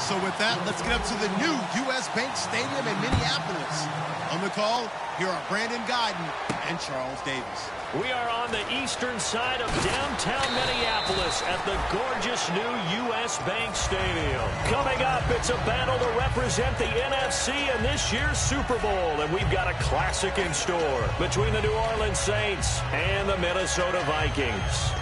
So with that, let's get up to the new U.S. Bank Stadium in Minneapolis. On the call, here are Brandon Guyton and Charles Davis. We are on the eastern side of downtown Minneapolis at the gorgeous new U.S. Bank Stadium. Coming up, it's a battle to represent the NFC in this year's Super Bowl. And we've got a classic in store between the New Orleans Saints and the Minnesota Vikings.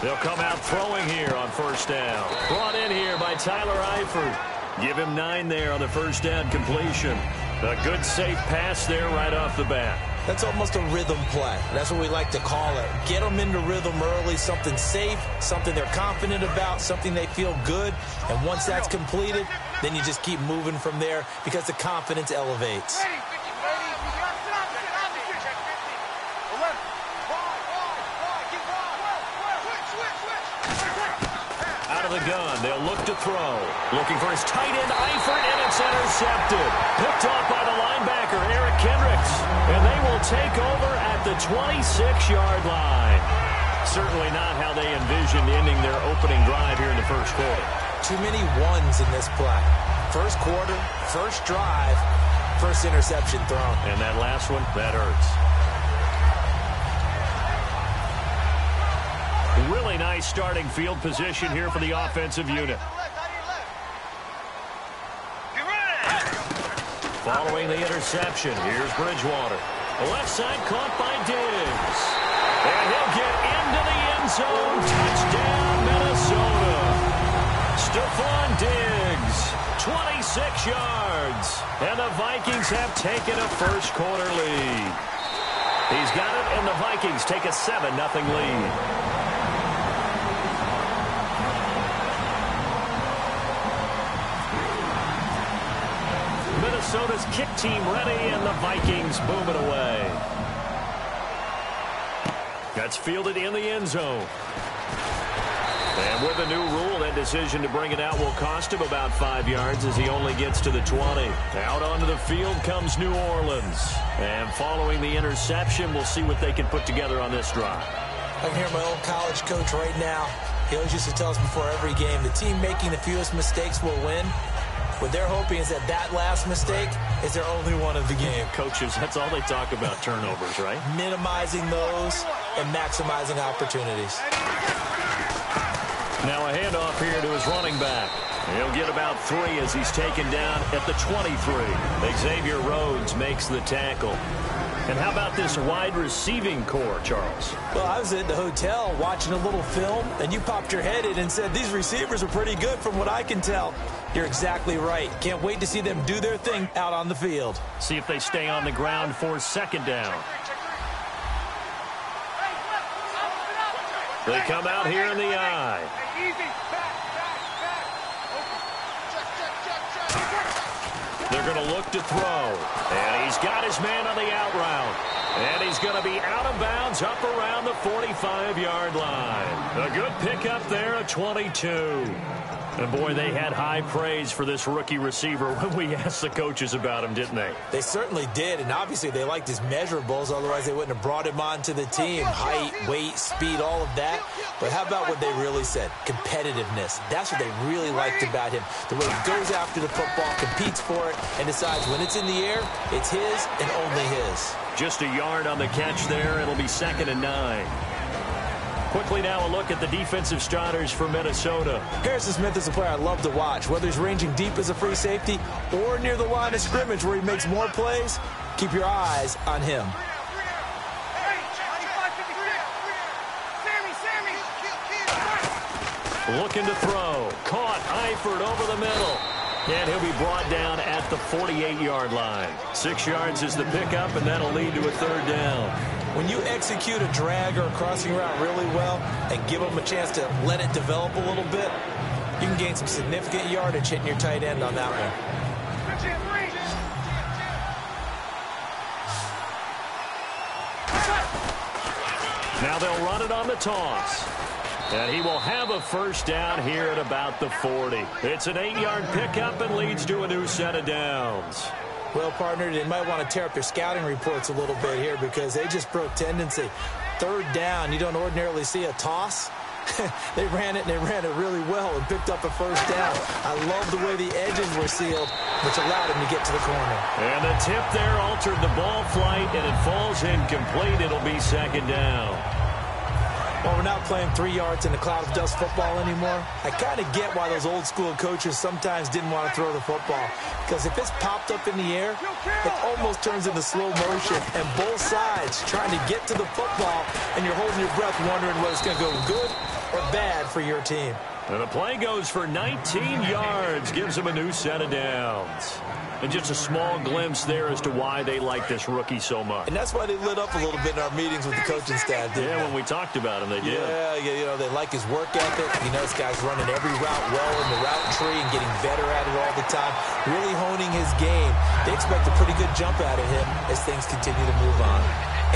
They'll come out throwing here on first down. Brought in here by Tyler Eifert. Give him 9 there on the first down completion. A good, safe pass there right off the bat. That's almost a rhythm play. That's what we like to call it. Get them into rhythm early, something safe, something they're confident about, something they feel good. And once that's completed, then you just keep moving from there because the confidence elevates. The gun. They'll look to throw. Looking for his tight end, Eifert, and it's intercepted. Picked off by the linebacker, Eric Kendricks. And they will take over at the 26-yard line. Certainly not how they envisioned ending their opening drive here in the first quarter. Too many ones in this play. First quarter, first drive, first interception thrown. And that last one, that hurts. Really nice starting field position here for the offensive unit. Following the interception, here's Bridgewater. The left side caught by Diggs. And he'll get into the end zone. Touchdown, Minnesota. Stephon Diggs, 26 yards. And the Vikings have taken a first quarter lead. He's got it, and the Vikings take a 7-0 lead. Minnesota's kick team ready, and the Vikings boom it away. That's fielded in the end zone. And with a new rule, that decision to bring it out will cost him about 5 yards as he only gets to the 20. Out onto the field comes New Orleans. And following the interception, we'll see what they can put together on this drive. I can hear my old college coach right now. He always used to tell us before every game, the team making the fewest mistakes will win. What they're hoping is that that last mistake is their only one of the game. Coaches, that's all they talk about, turnovers, right? Minimizing those and maximizing opportunities. Now a handoff here to his running back. He'll get about 3 as he's taken down at the 23. Xavier Rhodes makes the tackle. And how about this wide receiving core, Charles? Well, I was at the hotel watching a little film, and you popped your head in and said, these receivers are pretty good from what I can tell. You're exactly right. Can't wait to see them do their thing out on the field. See if they stay on the ground for second down. They come out here in the eye. They're going to look to throw. And he's got his man on the out route. And he's going to be out of bounds up around the 45-yard line. A good pickup there at 22. And, boy, they had high praise for this rookie receiver when we asked the coaches about him, didn't they? They certainly did, and obviously they liked his measurables. Otherwise, they wouldn't have brought him onto the team. Height, weight, speed, all of that. But how about what they really said? Competitiveness. That's what they really liked about him. The way he goes after the football, competes for it, and decides when it's in the air, it's his and only his. Just a yard on the catch there. It'll be 2nd and 9. Quickly now a look at the defensive starters for Minnesota. Harrison Smith is a player I love to watch. Whether he's ranging deep as a free safety or near the line of scrimmage where he makes more plays, keep your eyes on him. Looking to throw. Caught. Eifert over the middle. And he'll be brought down at the 48-yard line. 6 yards is the pickup, and that'll lead to a 3rd down. When you execute a drag or a crossing route really well and give them a chance to let it develop a little bit, you can gain some significant yardage hitting your tight end on that one. they'll run it on the toss. And he will have a first down here at about the 40. It's an 8-yard pickup and leads to a new set of downs. Well, partner, they might want to tear up their scouting reports a little bit here because they just broke tendency. Third down, you don't ordinarily see a toss. They ran it, and they ran it really well and picked up a first down. I love the way the edges were sealed, which allowed him to get to the corner. And the tip there altered the ball flight, and it falls incomplete. It'll be second down. Well, we're not playing 3 yards in the cloud of dust football anymore. I kind of get why those old school coaches sometimes didn't want to throw the football. Because if it's popped up in the air, it almost turns into slow motion. And both sides trying to get to the football, and you're holding your breath wondering whether it's going to go good or bad for your team. And the play goes for 19 yards, gives them a new set of downs. And just a small glimpse there as to why they like this rookie so much. And that's why they lit up a little bit in our meetings with the coaching staff, didn't they? When we talked about him, they did. Yeah, you know, they like his work ethic. You know, this guy's running every route well in the route tree and getting better at it all the time, really honing his game. They expect a pretty good jump out of him as things continue to move on.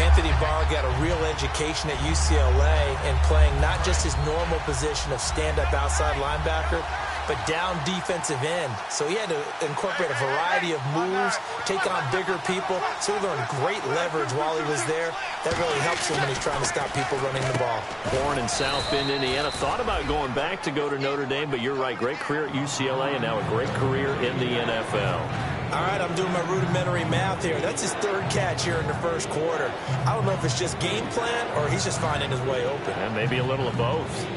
Anthony Barr got a real education at UCLA in playing not just his normal position of stand-up outside linebacker, but down defensive end. So he had to incorporate a variety of moves, take on bigger people. So he learned great leverage while he was there. That really helps him when he's trying to stop people running the ball. Born in South Bend, Indiana. Thought about going back to go to Notre Dame, but you're right. Great career at UCLA and now a great career in the NFL. All right, I'm doing my rudimentary math here. That's his third catch here in the first quarter. I don't know if it's just game plan or he's just finding his way open. And maybe a little of both.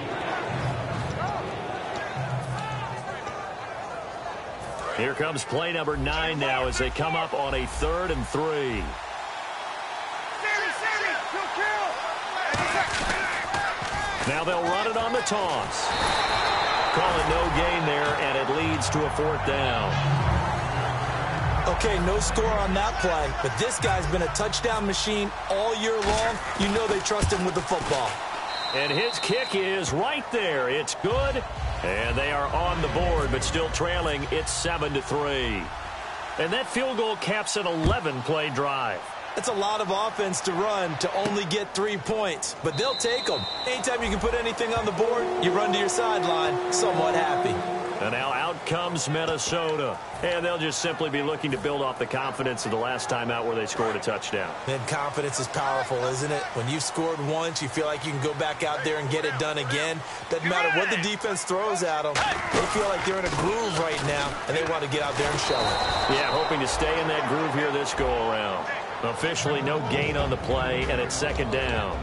Here comes play number 9 now as they come up on a 3rd and 3. Now they'll run it on the toss. Call it no gain there, and it leads to a 4th down. Okay, no score on that play, but this guy's been a touchdown machine all year long. You know they trust him with the football. And his kick is right there. It's good. And they are on the board, but still trailing. It's 7-3. And that field goal caps an 11-play drive. That's a lot of offense to run to only get 3 points, but they'll take them. Anytime you can put anything on the board, you run to your sideline somewhat happy. And now out comes Minnesota. And they'll just simply be looking to build off the confidence of the last time out where they scored a touchdown. And confidence is powerful, isn't it? When you've scored once, you feel like you can go back out there and get it done again. Doesn't matter what the defense throws at them. They feel like they're in a groove right now, and they want to get out there and show it. Yeah, hoping to stay in that groove here this go-around. Officially no gain on the play, and it's 2nd down.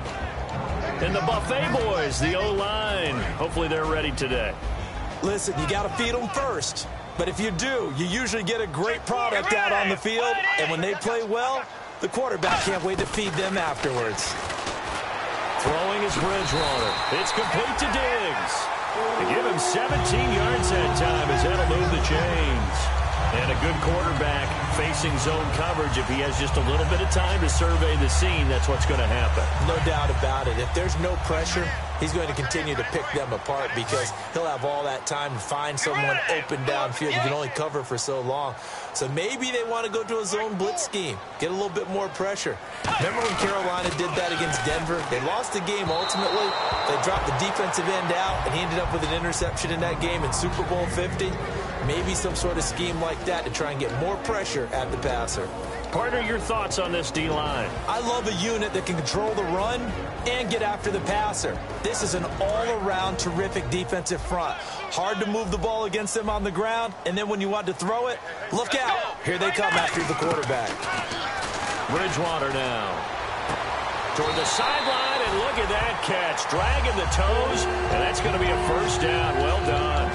And the Buffet boys, the O-line, hopefully they're ready today. Listen, you got to feed them first. But if you do, you usually get a great product out on the field. And when they play well, the quarterback can't wait to feed them afterwards. Throwing is Bridgewater. It's complete to Diggs. They give him 17 yards that time as that'll move the chains. And a good quarterback facing zone coverage. If he has just a little bit of time to survey the scene, that's what's going to happen. No doubt about it. If there's no pressure, he's going to continue to pick them apart because he'll have all that time to find someone open downfield. You can only cover for so long. So maybe they want to go to a zone blitz scheme, get a little bit more pressure. Remember when Carolina did that against Denver? They lost the game ultimately. They dropped the defensive end out, and he ended up with an interception in that game in Super Bowl 50. Maybe some sort of scheme like that to try and get more pressure at the passer. Partner, your thoughts on this D-line? I love a unit that can control the run and get after the passer. This is an all-around terrific defensive front. Hard to move the ball against them on the ground, and then when you want to throw it, look out. Here they come after the quarterback. Bridgewater now. Toward the sideline, and look at that catch. Dragging the toes, and that's going to be a 1st down. Well done.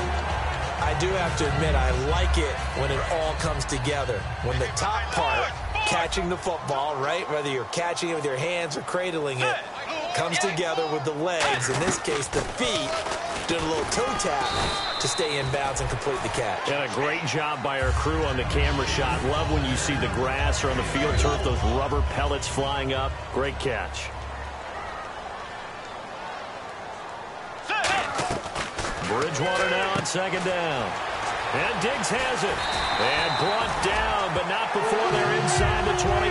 I do have to admit, I like it when it all comes together. When the top part, catching the football, right, whether you're catching it with your hands or cradling it, comes together with the legs, in this case the feet, doing a little toe tap to stay in bounds and complete the catch. And a great job by our crew on the camera shot. Love when you see the grass or on the field turf, those rubber pellets flying up. Great catch. Bridgewater now on 2nd down. And Diggs has it. And brought down, but not before they're inside the 25.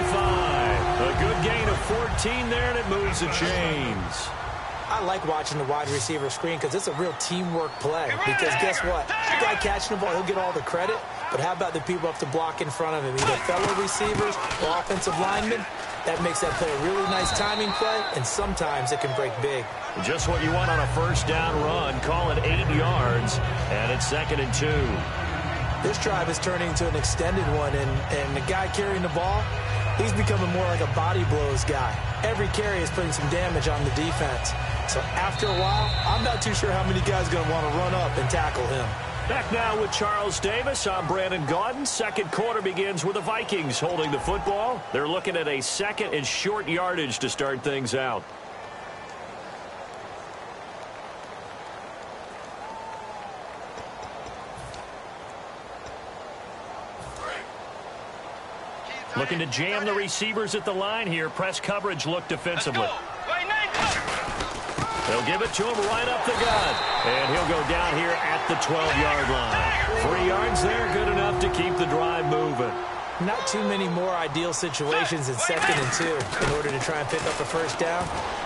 A good gain of 14 there, and it moves the chains. I like watching the wide receiver screen because it's a real teamwork play. Because guess what? The guy catching the ball, he'll get all the credit. But how about the people up to block in front of him? Either fellow receivers or offensive linemen. That makes that play a really nice timing play, and sometimes it can break big. Just what you want on a first down run. Call it 8 yards, and it's 2nd and 2. This drive is turning into an extended one, and the guy carrying the ball, he's becoming more like a body blows guy. Every carry is putting some damage on the defense. So after a while, I'm not too sure how many guys are going to want to run up and tackle him. Back now with Charles Davis. I'm Brandon Gaudin. Second quarter begins with the Vikings holding the football. They're looking at a 2nd and short yardage to start things out. Looking to jam the receivers at the line here. Press coverage look defensively. They'll give it to him right up the gut. And he'll go down here at the 12-yard line. 3 yards there, good enough to keep the drive moving. Not too many more ideal situations in 2nd and 2 in order to try and pick up a first down.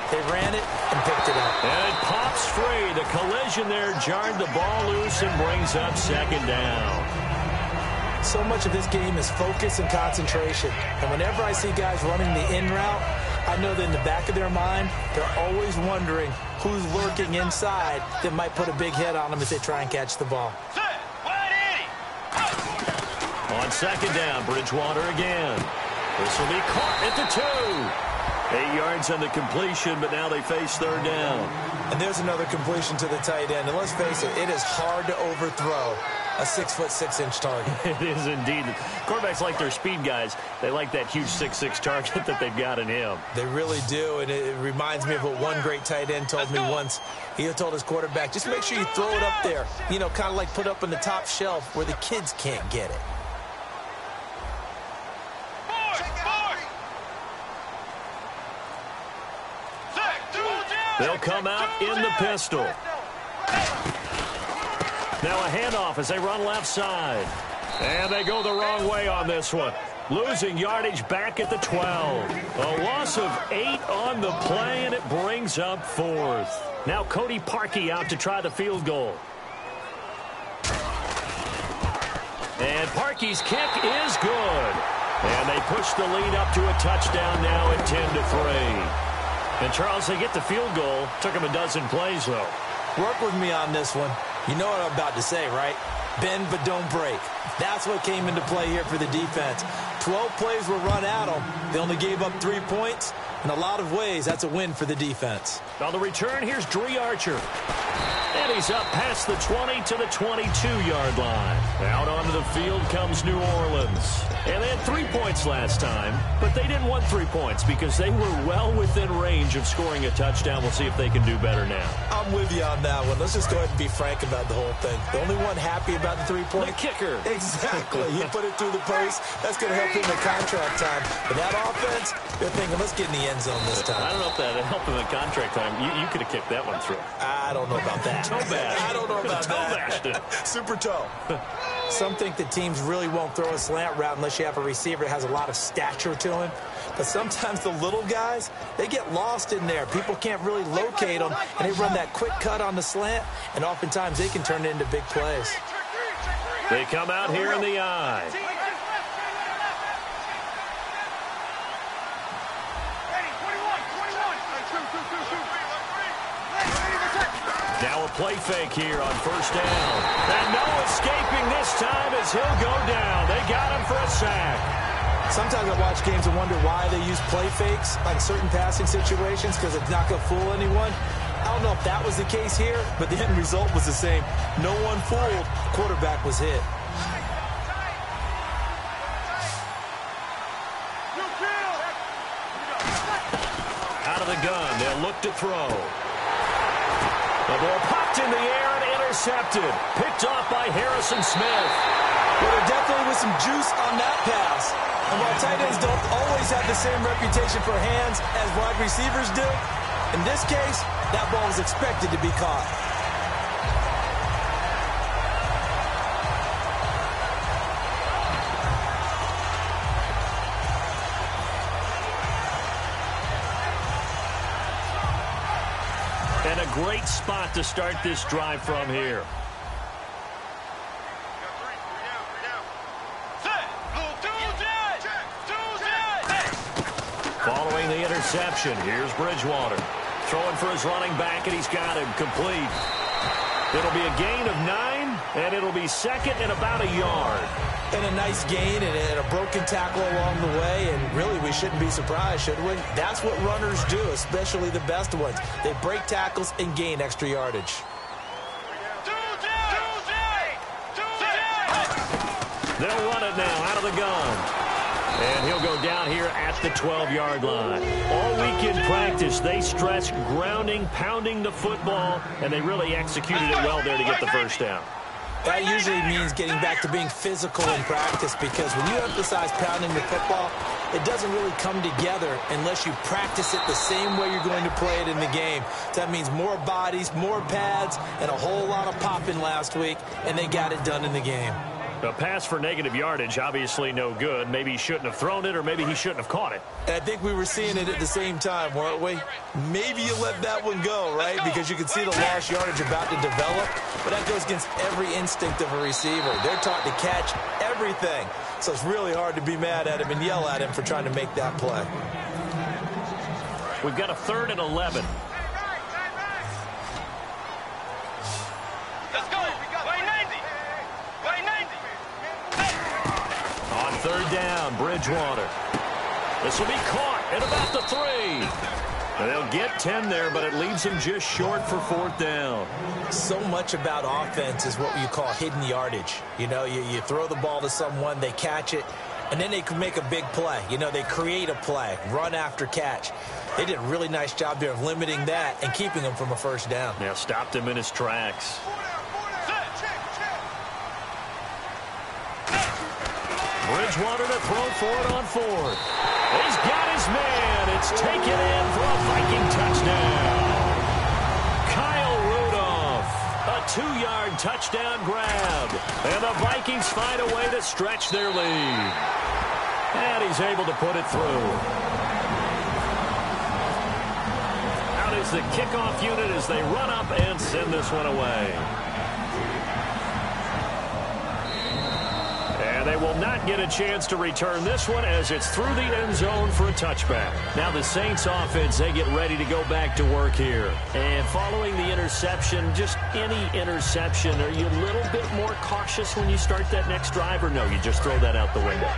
They ran it and picked it up. And it pops free. The collision there jarred the ball loose and brings up 2nd down. So much of this game is focus and concentration. And whenever I see guys running the in route, I know that in the back of their mind, they're always wondering who's lurking inside that might put a big hit on them as they try and catch the ball. On 2nd down, Bridgewater again. This will be caught at the 2. 8 yards on the completion, but now they face 3rd down. And there's another completion to the tight end. And let's face it, it is hard to overthrow a 6'6" target. It is indeed. Quarterbacks like their speed guys. They like that huge 6'6" target that they've got in him. They really do, and it reminds me of what one great tight end told me once. He told his quarterback, just make sure you throw it up there. You know, kind of like put up on the top shelf where the kids can't get it. They'll come out in the pistol. Now a handoff as they run left side. And they go the wrong way on this one. Losing yardage back at the 12. A loss of 8 on the play, and it brings up 4th. Now Cody Parkey out to try the field goal. And Parkey's kick is good. And they push the lead up to a touchdown now at 10-3. And Charles, they get the field goal. Took them a dozen plays, though. Work with me on this one. You know what I'm about to say, right? Bend but don't break. That's what came into play here for the defense. 12 plays were run at them. They only gave up 3 points. In a lot of ways, that's a win for the defense. On the return, here's Dree Archer. And he's up past the 20 to the 22-yard line. Out onto the field comes New Orleans. And they had 3 points last time, but they didn't want 3 points because they were well within range of scoring a touchdown. We'll see if they can do better now. I'm with you on that one. Let's just go ahead and be frank about the whole thing. The only one happy about the 3-point? The kicker. Exactly. He put it through the post. That's going to help him in contract time. But that offense, they're thinking, let's get in the end zone this time. I don't know if that helped him in contract time. You could have kicked that one through. I don't know about that. Toe bash. I don't know about that. Super toe. Some think the teams really won't throw a slant route unless you have a receiver that has a lot of stature to him. But sometimes the little guys, they get lost in there. People can't really locate them, and they run that quick cut on the slant, and oftentimes they can turn it into big plays. They come out here in the eye. Now a play fake here on first down. And no escaping this time as he'll go down. They got him for a sack. Sometimes I watch games and wonder why they use play fakes on certain passing situations because it's not going to fool anyone. I don't know if that was the case here, but the end result was the same. No one fooled. Quarterback was hit. Out of the gun, they'll look to throw. The ball popped in the air and intercepted. Picked off by Harrison Smith. Well, there definitely was some juice on that pass. And while tight ends don't always have the same reputation for hands as wide receivers do, in this case, that ball was expected to be caught. And a great spot to start this drive from here. Following the interception, here's Bridgewater. Throwing for his running back, and he's got him complete. It'll be a gain of 9, and it'll be second and about a yard. And a nice gain and a broken tackle along the way, and really we shouldn't be surprised, should we? That's what runners do, especially the best ones. They break tackles and gain extra yardage. They'll run it now out of the gun. And he'll go down here at the 12-yard line. All week in practice, they stressed grounding, pounding the football, and they really executed it well there to get the first down. That usually means getting back to being physical in practice, because when you emphasize pounding the football, it doesn't really come together unless you practice it the same way you're going to play it in the game. So that means more bodies, more pads, and a whole lot of popping last week, and they got it done in the game. A pass for negative yardage, obviously no good. Maybe he shouldn't have thrown it, or maybe he shouldn't have caught it. And I think we were seeing it at the same time, weren't we? Maybe you let that one go, right? Because you can see the lost yardage about to develop. But that goes against every instinct of a receiver. They're taught to catch everything. So it's really hard to be mad at him and yell at him for trying to make that play. We've got a 3rd and 11. Let's go. Way 90. Way 90. On 3rd down, Bridgewater. This will be caught at about the 3. And they'll get 10 there, but it leaves them just short for 4th down. So much about offense is what you call hidden yardage. You know, you throw the ball to someone, they catch it, and then they can make a big play. You know, they create a play, run after catch. They did a really nice job there of limiting that and keeping him from a first down. Yeah, stopped him in his tracks. Bridgewater to throw for it on 4th. He's got his man. It's taken in for a Viking touchdown. Kyle Rudolph, a 2-yard touchdown grab. And the Vikings find a way to stretch their lead. And he's able to put it through. Out is the kickoff unit as they run up and send this one away. And they will not get a chance to return this one as it's through the end zone for a touchback. Now the Saints offense, they get ready to go back to work here. And following the interception, just any interception, are you a little bit more cautious when you start that next drive, or no, you just throw that out the window?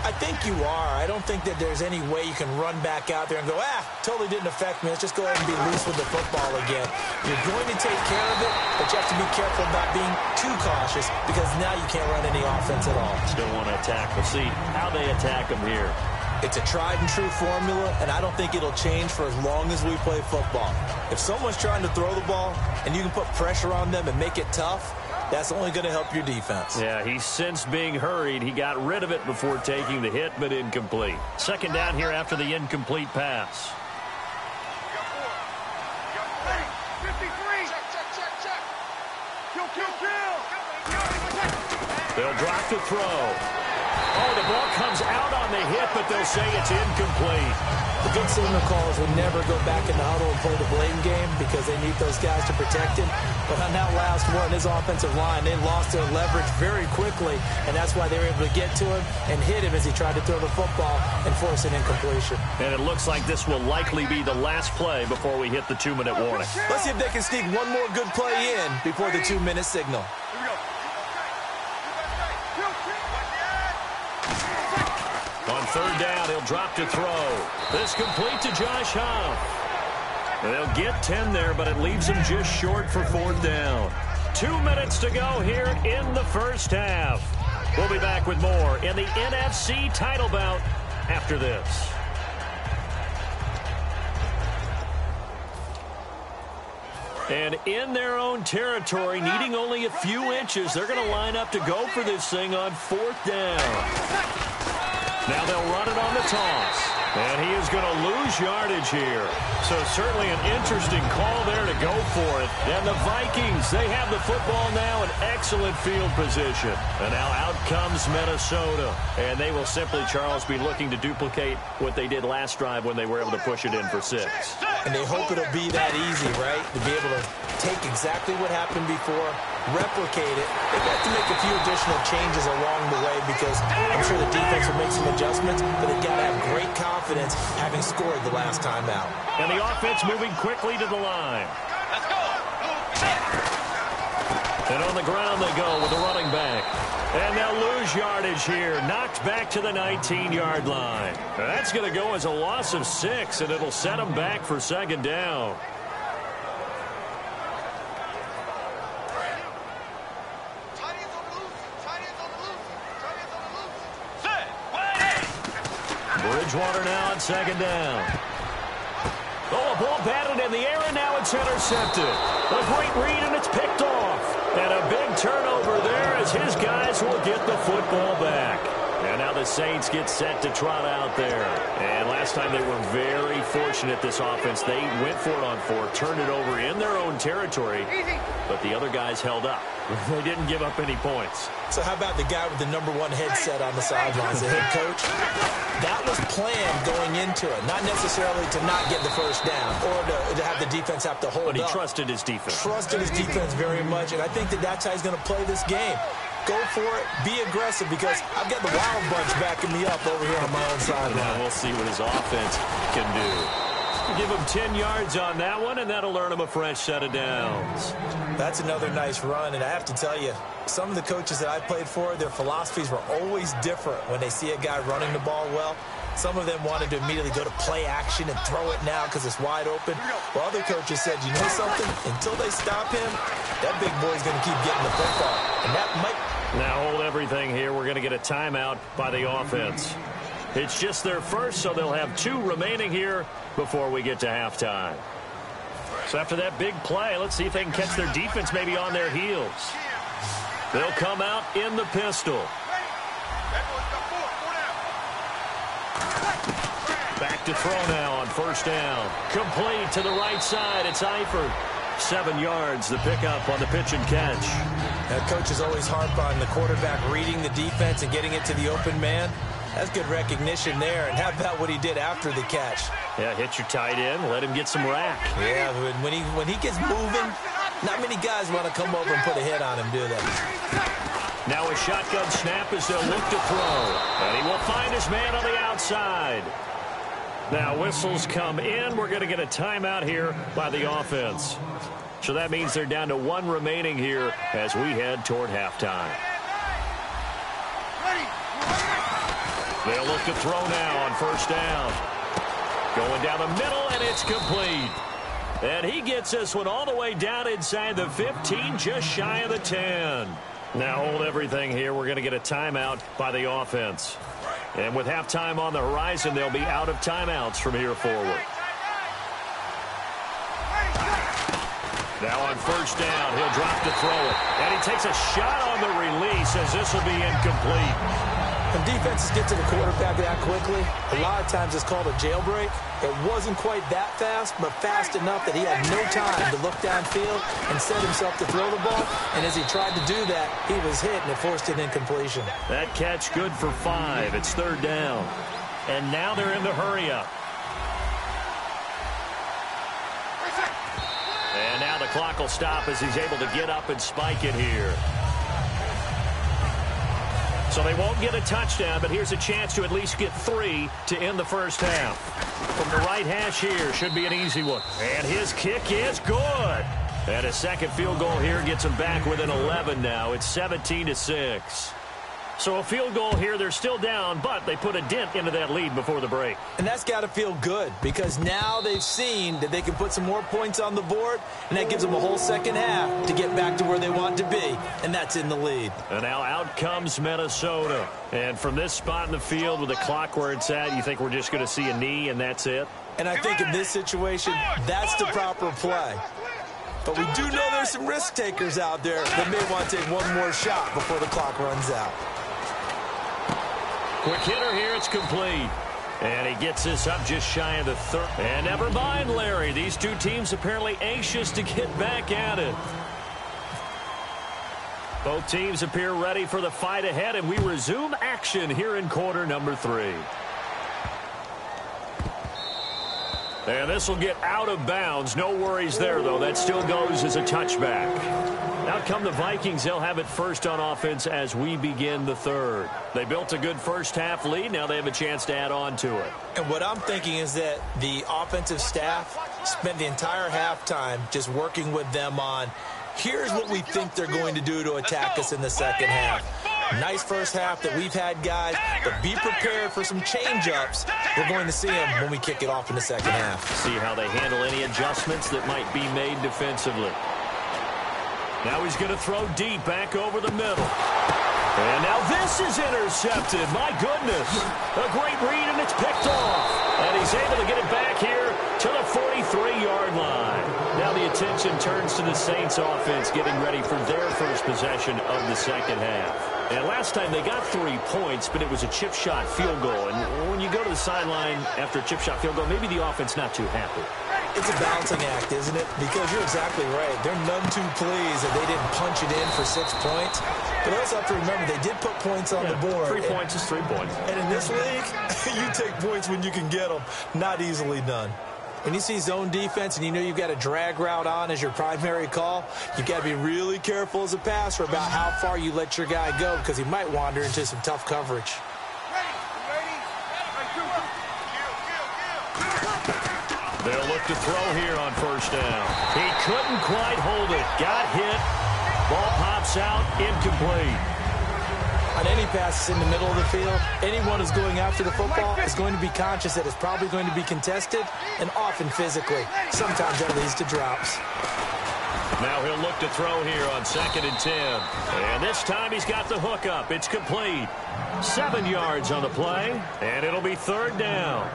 I think you are. I don't think that there's any way you can run back out there and go, totally didn't affect me. Let's just go ahead and be loose with the football again. You're going to take care of it, but you have to be careful about being too cautious, because now you can't run any offense at all. Still want to attack. We'll see how they attack them here. It's a tried and true formula, and I don't think it'll change for as long as we play football. If someone's trying to throw the ball and you can put pressure on them and make it tough, that's only going to help your defense. Yeah, he's since being hurried. He got rid of it before taking the hit, but incomplete. 2nd down here after the incomplete pass. They'll drop the throw. Oh, the ball comes out on the hit, but they'll say it's incomplete. The good signal callers would never go back in the huddle and play the blame game, because they need those guys to protect him. But on that last one, his offensive line, they lost their leverage very quickly, and that's why they were able to get to him and hit him as he tried to throw the football and force an incompletion. And it looks like this will likely be the last play before we hit the 2-minute warning. Let's see if they can sneak one more good play in before the 2-minute signal. On 3rd down, he'll drop to throw. This complete to Josh Huff. They'll get 10 there, but it leaves them just short for 4th down. 2 minutes to go here in the first half. We'll be back with more in the NFC title bout after this. And in their own territory, needing only a few inches, they're going to line up to go for this thing on 4th down. Now they'll run it on the toss. And he is going to lose yardage here. So certainly an interesting call there to go for it. And the Vikings, they have the football now in excellent field position. And now out comes Minnesota. And they will simply, Charles, be looking to duplicate what they did last drive when they were able to push it in for 6. And they hope it'll be that easy, right? To be able to take exactly what happened before, replicate it. They've got to make a few additional changes along the way because I'm sure the defense will make some adjustments, but they've got to have great confidence having scored the last time out. And the offense moving quickly to the line. Let's go. And on the ground they go with the running back. And they'll lose yardage here. Knocked back to the 19-yard line. That's going to go as a loss of 6, and it'll set them back for 2nd down. Bridgewater now on 2nd down. Oh, a ball batted in the air, and now it's intercepted. A great read, and it's picked off. And a big turnover there as his guys will get the football back. And now the Saints get set to trot out there. And last time they were very fortunate, this offense. They went for it on 4, turned it over in their own territory, but the other guys held up. They didn't give up any points. So how about the guy with the #1 headset on the sidelines, the head coach? That was planned going into it, not necessarily to not get the first down or to have the defense have to hold up. But he trusted his defense. Trusted his defense very much, and I think that that's how he's going to play this game. Go for it, be aggressive, because I've got the Wild Bunch backing me up over here on my own sideline. Now we'll see what his offense can do. Give him 10 yards on that one, and that'll earn him a fresh set of downs. That's another nice run, and I have to tell you, some of the coaches that I played for, their philosophies were always different when they see a guy running the ball well. Some of them wanted to immediately go to play action and throw it now because it's wide open. While other coaches said, you know something? Until they stop him, that big boy's going to keep getting the football. And that might... Now hold everything here. We're going to get a timeout by the offense. It's just their first, so they'll have 2 remaining here before we get to halftime. So after that big play, let's see if they can catch their defense maybe on their heels. They'll come out in the pistol. Back to throw now on 1st down. Complete to the right side. It's Eifert. 7 yards, the pickup on the pitch and catch. That coaches always harp on the quarterback reading the defense and getting it to the open man. That's good recognition there. And how about what he did after the catch? Yeah, hit your tight end, let him get some rack. Yeah, when he gets moving, not many guys want to come over and put a hit on him, do they? Now a shotgun snap as they'll look to throw. And he will find his man on the outside. Now whistles come in. We're going to get a timeout here by the offense. So that means they're down to 1 remaining here as we head toward halftime. They'll look to throw now on 1st down. Going down the middle, and it's complete. And he gets this one all the way down inside the 15, just shy of the 10. Now hold everything here. We're going to get a timeout by the offense. And with halftime on the horizon, they'll be out of timeouts from here forward. Now on 1st down, he'll drop to throw it. And he takes a shot on the release as this will be incomplete. When defenses get to the quarterback that quickly, a lot of times it's called a jailbreak. It wasn't quite that fast, but fast enough that he had no time to look downfield and set himself to throw the ball. And as he tried to do that, he was hit, and it forced an incompletion. That catch good for 5. It's 3rd down. And now they're in the hurry-up. And now the clock will stop as he's able to get up and spike it here. So they won't get a touchdown, but here's a chance to at least get 3 to end the first half. From the right hash here, should be an easy one. And his kick is good. And a second field goal here gets him back within 11 now. It's 17-6. So a field goal here, they're still down, but they put a dent into that lead before the break. And that's got to feel good because now they've seen that they can put some more points on the board, and that gives them a whole second half to get back to where they want to be, and that's in the lead. And now out comes Minnesota. And from this spot in the field with the clock where it's at, you think we're just going to see a knee and that's it? And I think in this situation, that's the proper play. But we do know there's some risk takers out there that may want to take one more shot before the clock runs out. Quick hitter here, it's complete. And he gets this up just shy of the third. And never mind, Larry. These two teams apparently anxious to get back at it. Both teams appear ready for the fight ahead, and we resume action here in quarter number 3. And this will get out of bounds. No worries there, though. That still goes as a touchback. Out come the Vikings. They'll have it first on offense as we begin the third. They built a good first-half lead. Now they have a chance to add on to it. And what I'm thinking is that the offensive staff spent the entire halftime just working with them on, here's what we think they're going to do to attack us in the second half. Nice first half that we've had, guys, but be prepared for some change-ups. We're going to see them when we kick it off in the second half. See how they handle any adjustments that might be made defensively. Now he's going to throw deep back over the middle. And now this is intercepted. My goodness. A great read, and it's picked off. And he's able to get it back here to the 43-yard line. Now the attention turns to the Saints offense getting ready for their first possession of the second half. And last time they got 3 points, but it was a chip shot field goal. And when you go to the sideline after a chip shot field goal, maybe the offense not too happy. It's a balancing act, isn't it? Because you're exactly right. They're none too pleased that they didn't punch it in for 6 points. But they also have to remember they did put points on the board. 3 points is 3 points. And in this league, you take points when you can get them. Not easily done. When you see zone defense and you know you've got a drag route on as your primary call, you've got to be really careful as a passer about how far you let your guy go because he might wander into some tough coverage. They'll look to throw here on first down. He couldn't quite hold it. Got hit. Ball pops out. Incomplete. On any passes in the middle of the field, anyone who's going after the football is going to be conscious that it's probably going to be contested and often physically. Sometimes that leads to drops. Now he'll look to throw here on 2nd and 10. And this time he's got the hook up. It's complete. 7 yards on the play, and it'll be 3rd down.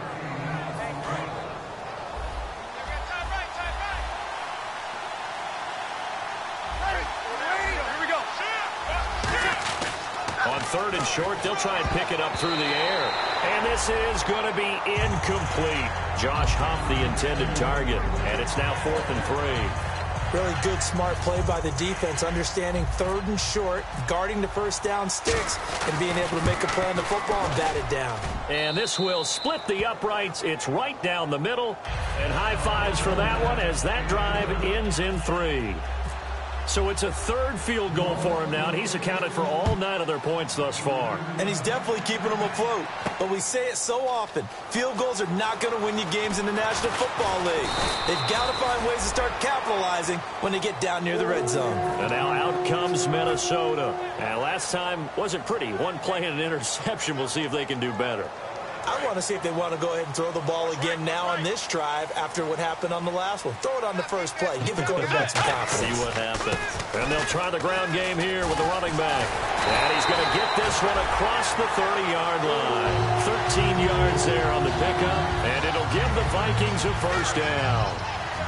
On 3rd and short, they'll try and pick it up through the air. And this is going to be incomplete. Josh Huff, the intended target. And it's now 4th and 3. Really good, smart play by the defense, understanding 3rd and short, guarding the first down sticks, and being able to make a play on the football and bat it down. And this will split the uprights. It's right down the middle. And high fives for that one as that drive ends in 3. So it's a 3rd field goal for him now, and he's accounted for all 9 of their points thus far. And he's definitely keeping them afloat. But we say it so often, field goals are not going to win you games in the National Football League. They've got to find ways to start capitalizing when they get down near the red zone. And now out comes Minnesota. And last time wasn't pretty. 1 play and an interception. We'll see if they can do better. I want to see if they want to go ahead and throw the ball again now on this drive after what happened on the last one. Throw it on the first play. Give the quarterback some confidence. See what happens. And they'll try the ground game here with the running back. And he's going to get this one across the 30-yard line. 13 yards there on the pickup. And it'll give the Vikings a first down.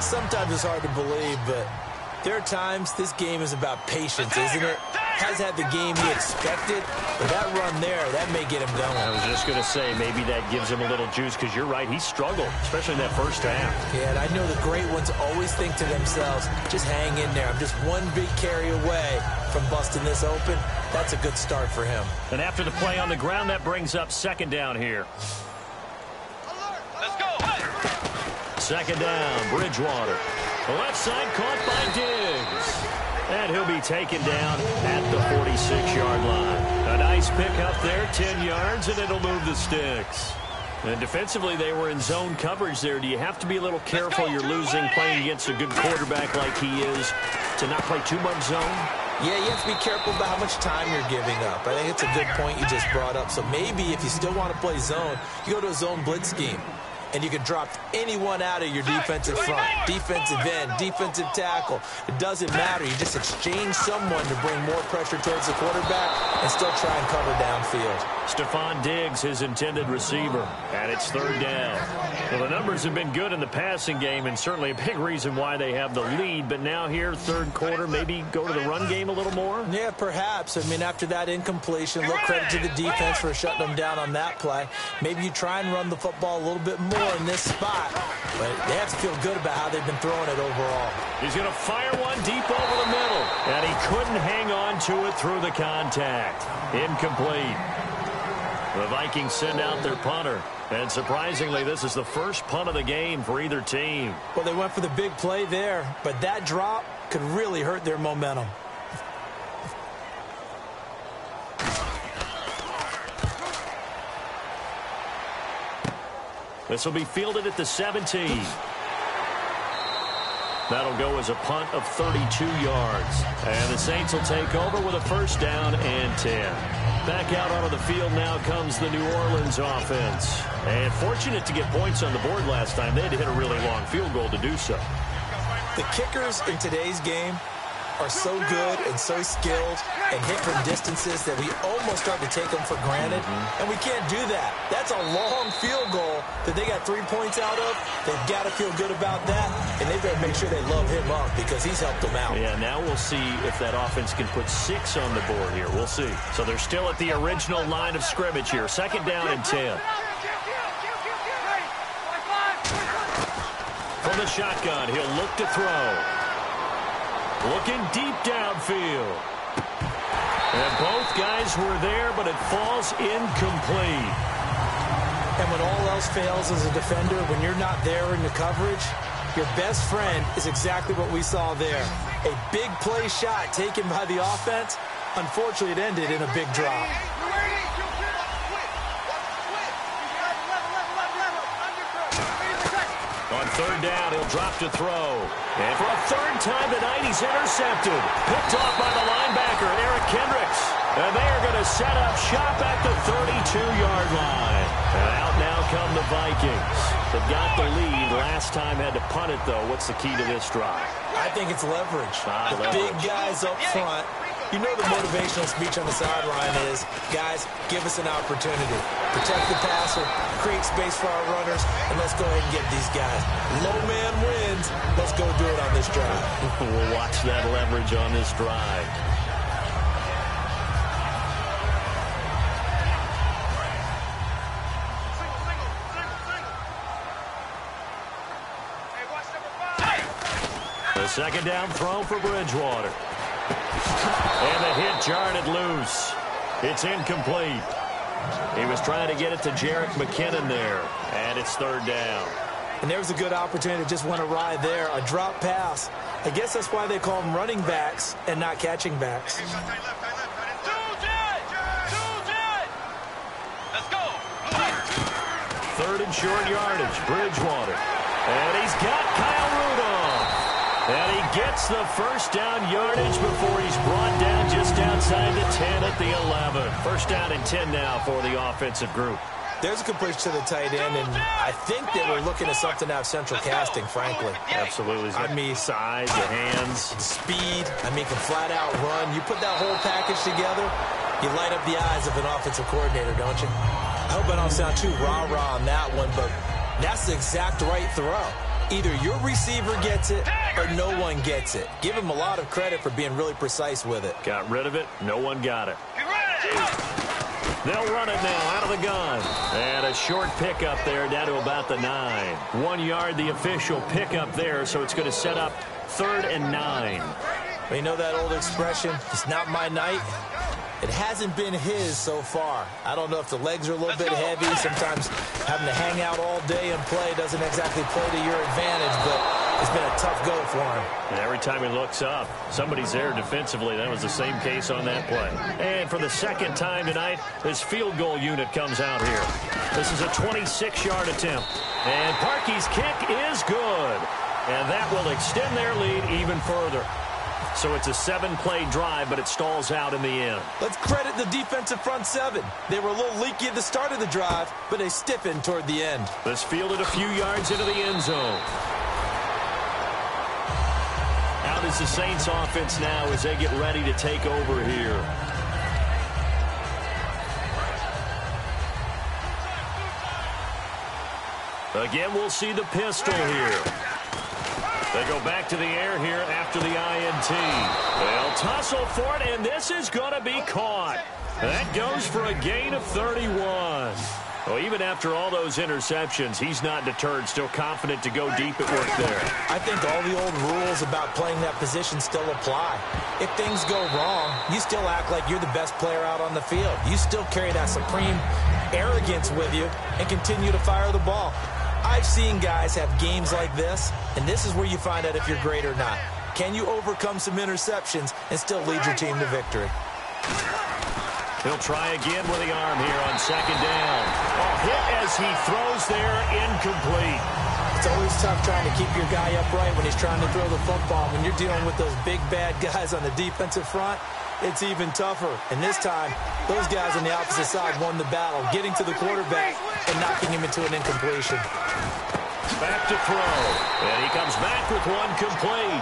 Sometimes it's hard to believe, but there are times this game is about patience, isn't it? Has had the game he expected, but that run there, that may get him going. I was just going to say, maybe that gives him a little juice, because you're right, he struggled, especially in that first half. Yeah, and I know the great ones always think to themselves, just hang in there. I'm just one big carry away from busting this open. That's a good start for him. And after the play on the ground, that brings up 2nd down here. Let's go. Hey. 2nd down, Bridgewater. The left side caught by Diggs. And he'll be taken down at the 46-yard line. A nice pick up there, 10 yards, and it'll move the sticks. And defensively, they were in zone coverage there. Do you have to be a little careful? You're losing playing against a good quarterback like he is to not play too much zone? Yeah, you have to be careful about how much time you're giving up. I think it's a good point you just brought up. So maybe if you still want to play zone, you go to a zone blitz scheme. and you can drop anyone out of your defensive front. Defensive end, defensive tackle. It doesn't matter. You just exchange someone to bring more pressure towards the quarterback and still try and cover downfield. Stephon Diggs, his intended receiver, and it's third down. Well, the numbers have been good in the passing game, and certainly a big reason why they have the lead. But now here, third quarter, maybe go to the run game a little more? Yeah, perhaps. I mean, after that incompletion, look, credit to the defense for shutting them down on that play. Maybe you try and run the football a little bit more in this spot, but they have to feel good about how they've been throwing it overall. He's going to fire one deep over the middle, and he couldn't hang on to it through the contact. Incomplete. The Vikings send out their punter, and surprisingly, this is the first punt of the game for either team. Well, they went for the big play there, but that drop could really hurt their momentum. This will be fielded at the 17. That'll go as a punt of 32 yards. And the Saints will take over with a first down and 10. Back out onto the field now comes the New Orleans offense. And fortunate to get points on the board last time. They had to hit a really long field goal to do so. The kickers in today's game are so good and so skilled and hit from distances that we almost start to take them for granted. And we can't do that. That's a long field goal that they got 3 points out of. They've got to feel good about that, and they've got to make sure they love him up because he's helped them out. Yeah, now we'll see if that offense can put 6 on the board here. We'll see. So they're still at the original line of scrimmage here. Second down and 10. From the shotgun, he'll look to throw. Looking deep downfield. And both guys were there, but it falls incomplete. And when all else fails as a defender, when you're not there in the coverage, your best friend is exactly what we saw there. A big play shot taken by the offense. Unfortunately, it ended in a big drop. On third down, he'll drop to throw. And for a third time tonight, he's intercepted. Picked off by the linebacker, Eric Kendricks. And they are going to set up shop at the 32-yard line. And out now come the Vikings. They've got the lead. Last time had to punt it, though. What's the key to this drive? I think it's leverage. Big guys up front. You know the motivational speech on the sideline is, guys, give us an opportunity. Protect the passer, create space for our runners, and let's go ahead and get these guys. Low man wins. Let's go do it on this drive. We'll watch that leverage on this drive. The second down throw for Bridgewater. And the hit jarred it loose. It's incomplete. He was trying to get it to Jerick McKinnon there. And it's third down. And there was a good opportunity. Just went awry there. A drop pass. I guess that's why they call them running backs and not catching backs. Let's go. Third and short yardage. Bridgewater. And he's got Kyle Rudolph. And he gets the first down yardage before he's brought down just outside the 10 at the 11. First down and 10 now for the offensive group. There's a completion to the tight end, and I think they were looking at something out of central casting, frankly. Absolutely. I mean, size, the hands. Speed. I mean, can flat out run. You put that whole package together, you light up the eyes of an offensive coordinator, don't you? I hope I don't sound too rah-rah on that one, but that's the exact right throw. Either your receiver gets it or no one gets it. Give him a lot of credit for being really precise with it. Got rid of it. No one got it. They'll run it now out of the gun. And a short pickup there down to about the 9. 1 yard, the official pickup there, so it's going to set up third and 9. Well, you know that old expression, it's not my night? It hasn't been his so far. I don't know if the legs are a little bit heavy. Sometimes having to hang out all day and play doesn't exactly play to your advantage, but it's been a tough go for him. And every time he looks up, somebody's there defensively. That was the same case on that play. And for the second time tonight, this field goal unit comes out here. This is a 26-yard attempt. And Parkey's kick is good. And that will extend their lead even further. So it's a 7-play drive, but it stalls out in the end. Let's credit the defensive front seven. They were a little leaky at the start of the drive, but they stiffened toward the end. This fielded a few yards into the end zone. Out is the Saints offense now as they get ready to take over here. Again, we'll see the pistol here. They go back to the air here after the INT. They'll tussle for it, and this is going to be caught. That goes for a gain of 31. Well, even after all those interceptions, he's not deterred, still confident to go deep at work there. I think all the old rules about playing that position still apply. If things go wrong, you still act like you're the best player out on the field. You still carry that supreme arrogance with you and continue to fire the ball. I've seen guys have games like this, and this is where you find out if you're great or not. Can you overcome some interceptions and still lead your team to victory? He'll try again with the arm here on second down. Oh, hit as he throws there, incomplete. It's always tough trying to keep your guy upright when he's trying to throw the football. When you're dealing with those big, bad guys on the defensive front, it's even tougher. And this time, those guys on the opposite side won the battle, getting to the quarterback and knocking him into an incompletion. Back to throw. And he comes back with one complete.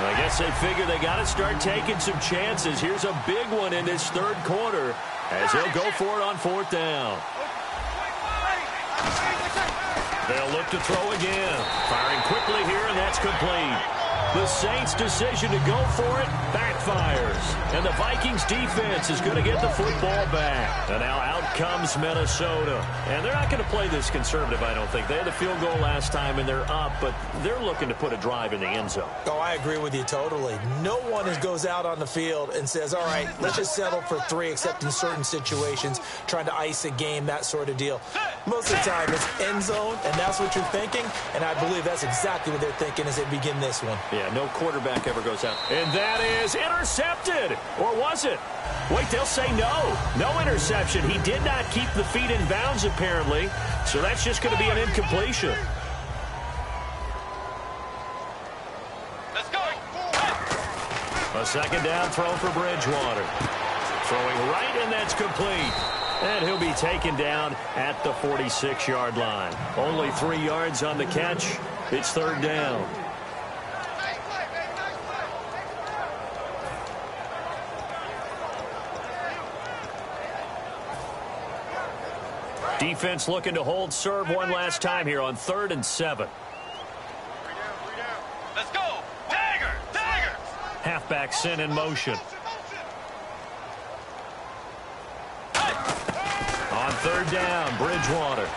I guess they figure they got to start taking some chances. Here's a big one in this third quarter as he'll go for it on fourth down. They'll look to throw again. Firing quickly here, and that's complete. The Saints' decision to go for it backfires. And the Vikings' defense is going to get the football back. And now out comes Minnesota. And they're not going to play this conservative, I don't think. They had the field goal last time, and they're up, but they're looking to put a drive in the end zone. Oh, I agree with you totally. No one goes out on the field and says, all right, let's just settle for 3, except in certain situations, trying to ice a game, that sort of deal. Most of the time, it's end zone, and that's what you're thinking, and I believe that's exactly what they're thinking as they begin this one. Yeah, no quarterback ever goes out. And that is intercepted. Or was it? Wait, they'll say no. No interception. He did not keep the feet in bounds, apparently. So that's just going to be an incompletion. Let's go. A second down throw for Bridgewater. Throwing right, and that's complete. And he'll be taken down at the 46-yard line. Only 3 yards on the catch. It's third down. Defense looking to hold serve one last time here on 3rd and 7. Let's go. Dagger. Dagger. Halfback sent in motion. On third down, Bridgewater.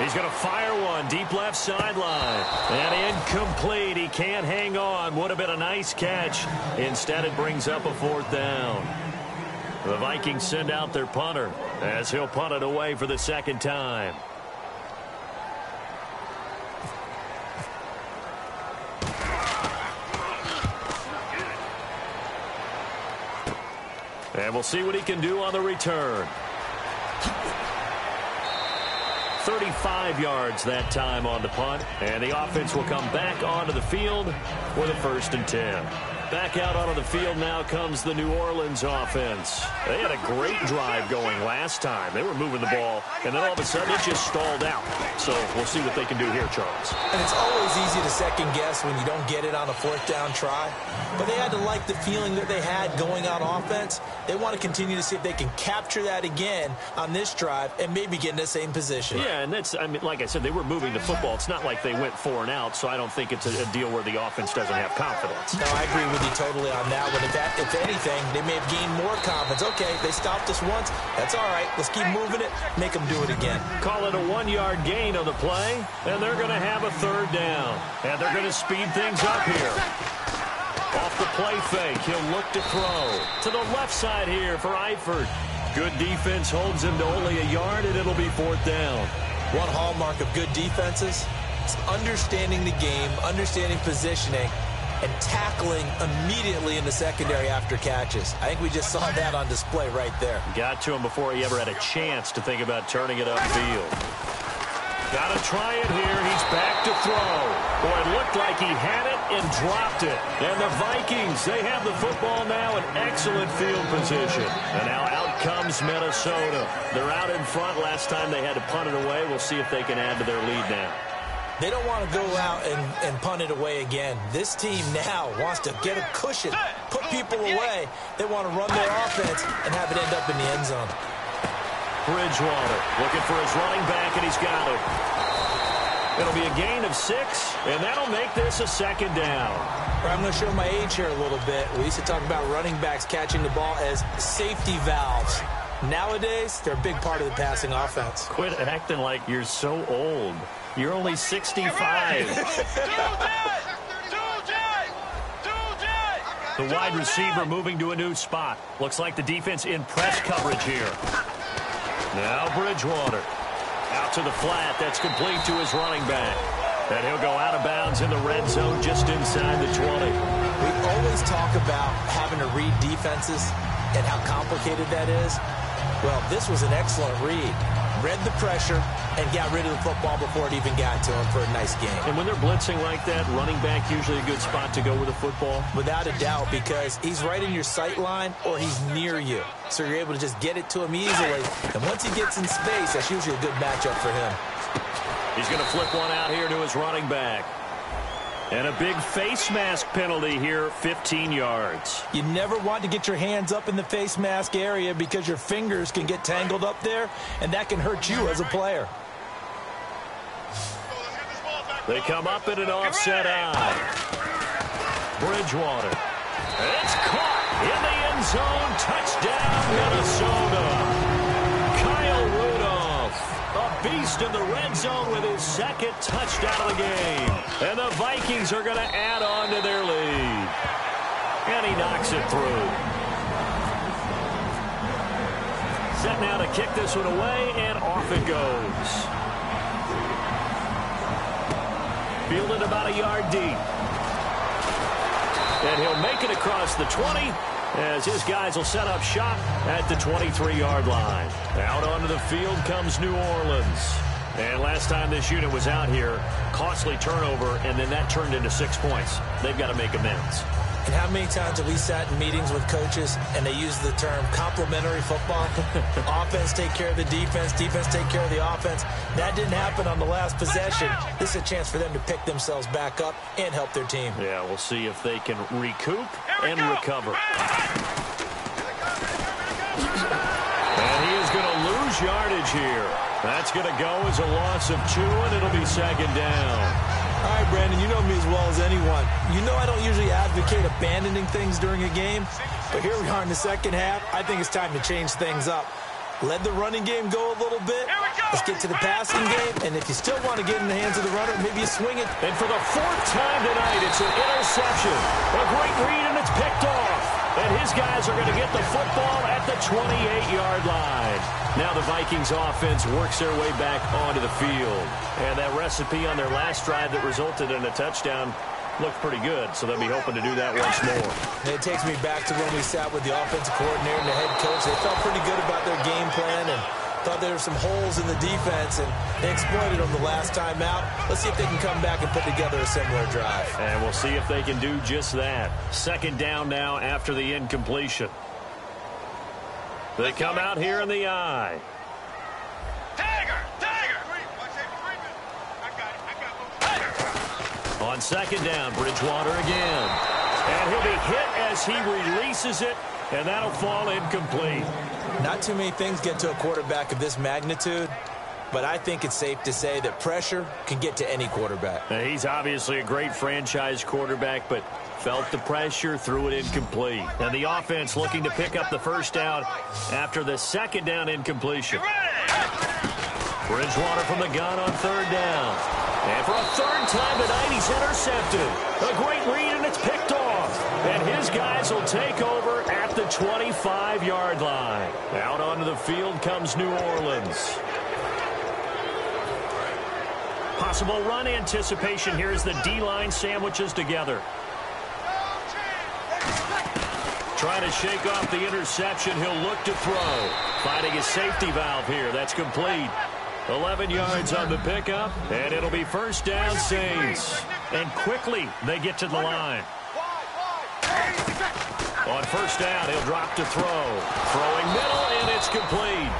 He's going to fire one deep left sideline. And incomplete. He can't hang on. Would have been a nice catch. Instead, it brings up a fourth down. The Vikings send out their punter as he'll punt it away for the second time. And we'll see what he can do on the return. 35 yards that time on the punt. And the offense will come back onto the field with a 1st and 10. Back out onto the field now comes the New Orleans offense. They had a great drive going last time. They were moving the ball, and then all of a sudden it just stalled out. So we'll see what they can do here, Charles. And it's always easy to second guess when you don't get it on a 4th down try. But they had to like the feeling that they had going on offense. They want to continue to see if they can capture that again on this drive and maybe get in the same position. Yeah, and that's, I mean, like I said, they were moving the football. It's not like they went 4 and out, so I don't think it's a deal where the offense doesn't have confidence. No, I agree with you totally on that one. If anything, they may have gained more confidence. Okay, they stopped us once. That's all right. Let's keep moving it. Make them do it again. Call it a 1-yard gain on the play, and they're going to have a third down. And they're going to speed things up here. Off the play fake, he'll look to throw. To the left side here for Eifert. Good defense holds him to only a yard, and it'll be 4th down. One hallmark of good defenses is understanding the game, understanding positioning, and tackling immediately in the secondary after catches. I think we just saw that on display right there. Got to him before he ever had a chance to think about turning it upfield. Got to try it here. He's back to throw. Boy, it looked like he had it and dropped it. And the Vikings, they have the football now in excellent field position. And now out comes Minnesota. They're out in front. Last time they had to punt it away. We'll see if they can add to their lead now. They don't want to go out and punt it away again. This team now wants to get a cushion, put people away. They want to run their offense and have it end up in the end zone. Bridgewater looking for his running back, and he's got it. It'll be a gain of 6, and that'll make this a second down. I'm going to show my age here a little bit. We used to talk about running backs catching the ball as safety valves. Nowadays, they're a big part of the passing offense. Quit acting like you're so old. You're only 65. The wide receiver moving to a new spot. Looks like the defense in press coverage here. Now Bridgewater. Out to the flat. That's complete to his running back. And he'll go out of bounds in the red zone just inside the 20. We always talk about having to read defenses and how complicated that is. Well, this was an excellent read. Read the pressure and got rid of the football before it even got to him for a nice game. And when they're blitzing like that, running back usually a good spot to go with the football? Without a doubt, because he's right in your sight line or he's near you. So you're able to just get it to him easily. And once he gets in space, that's usually a good matchup for him. He's going to flip one out here to his running back. And a big face mask penalty here, 15 yards. You never want to get your hands up in the face mask area because your fingers can get tangled up there, and that can hurt you as a player. They come up in an offset eye. Bridgewater. It's caught in the end zone. Touchdown, Minnesota. Kyle Rudolph, a beast in the red zone with his second touchdown of the game. And the Vikings are going to add on to their lead. And he knocks it through. Set now to kick this one away, and off it goes. Fielded about a yard deep. And he'll make it across the 20 as his guys will set up shop at the 23-yard line. Out onto the field comes New Orleans. And last time this unit was out here, costly turnover, and then that turned into 6 points. They've got to make amends. And how many times have we sat in meetings with coaches and they use the term complementary football? Offense take care of the defense, defense take care of the offense. That didn't happen on the last possession. This is a chance for them to pick themselves back up and help their team. Yeah, we'll see if they can recoup and recover. And he is going to lose yardage here. That's going to go as a loss of 2, and it'll be second down. All right, Brandon, you know me as well as anyone. You know I don't usually advocate abandoning things during a game, but here we are in the second half. I think it's time to change things up. Let the running game go a little bit. Let's get to the passing game, and if you still want to get in the hands of the runner, maybe you swing it. And for the 4th time tonight, it's an interception. A great read, and it's picked off. And his guys are going to get the football at the 28-yard line. Now the Vikings offense works their way back onto the field. And that recipe on their last drive that resulted in a touchdown looked pretty good, so they'll be hoping to do that once more. And it takes me back to when we sat with the offensive coordinator and the head coach. They felt pretty good about their game plan and thought there were some holes in the defense, and they exploited them the last time out. Let's see if they can come back and put together a similar drive. And we'll see if they can do just that. Second down now after the incompletion. They come out here in the eye. On second down, Bridgewater again. And he'll be hit as he releases it, and that'll fall incomplete. Not too many things get to a quarterback of this magnitude, but I think it's safe to say that pressure can get to any quarterback. Now, he's obviously a great franchise quarterback, but felt the pressure, threw it incomplete. And the offense looking to pick up the first down after the second down incompletion. Bridgewater from the gun on third down. And for a third time tonight, he's intercepted. A great read, and it's picked off. And his guys will take over at the 25-yard line. Out onto the field comes New Orleans. Possible run anticipation here as the D-line sandwiches together. Trying to shake off the interception. He'll look to throw. Finding his safety valve here. That's complete. 11 yards on the pickup, and it'll be first down, Saints. And quickly they get to the line. On first down, he'll drop to throw. Throwing middle, and it's complete.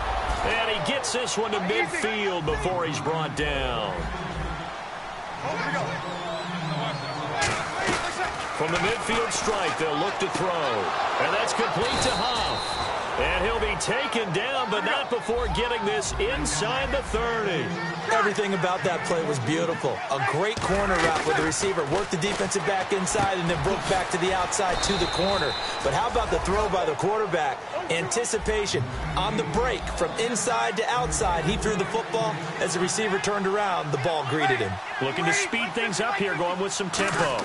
And he gets this one to midfield before he's brought down. From the midfield stripe, they'll look to throw. And that's complete to Huff. And he'll be taken down, but not before getting this inside the 30. Everything about that play was beautiful. A great corner route where the receiver worked the defensive back inside and then broke back to the outside to the corner. But how about the throw by the quarterback? Anticipation on the break from inside to outside. He threw the football. As the receiver turned around, the ball greeted him. Looking to speed things up here, going with some tempo.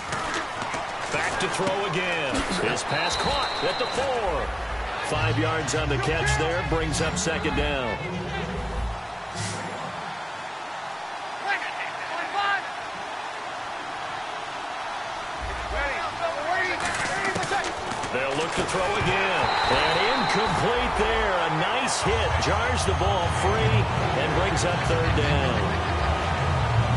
Back to throw again. His pass caught at the 4. 5 yards on the catch there, brings up second down. They'll look to throw again. And incomplete there. A nice hit. Jars the ball free and brings up third down.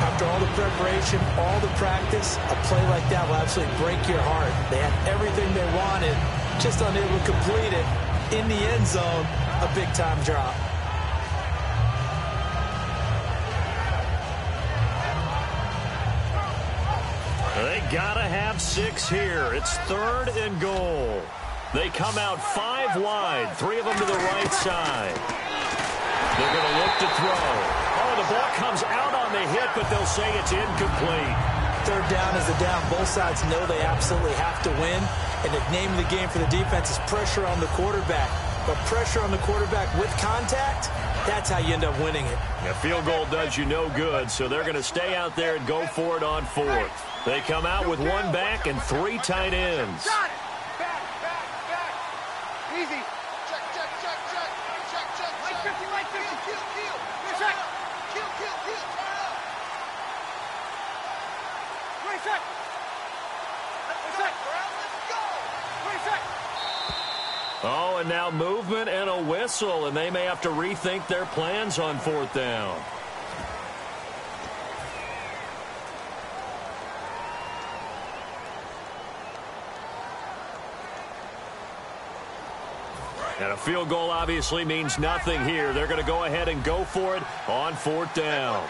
After all the preparation, all the practice, a play like that will absolutely break your heart. They had everything they wanted, just unable to complete it. In the end zone, a big-time drop. They gotta have 6 here. It's 3rd and goal. They come out 5 wide, 3 of them to the right side. They're going to look to throw. Oh, the ball comes out on the hit, but they'll say it's incomplete. Third down is the down. Both sides know they absolutely have to win. And the name of the game for the defense is pressure on the quarterback. But pressure on the quarterback with contact, that's how you end up winning it. A field goal does you no good, so they're going to stay out there and go for it on 4th. They come out with 1 back and 3 tight ends. Got it. Back. Easy. Check. Like 50. Kill. Check. Kill. Check. Let's go. 20 seconds. Oh, and now movement and a whistle, and they may have to rethink their plans on 4th down. And a field goal obviously means nothing here. They're going to go ahead and go for it on 4th down.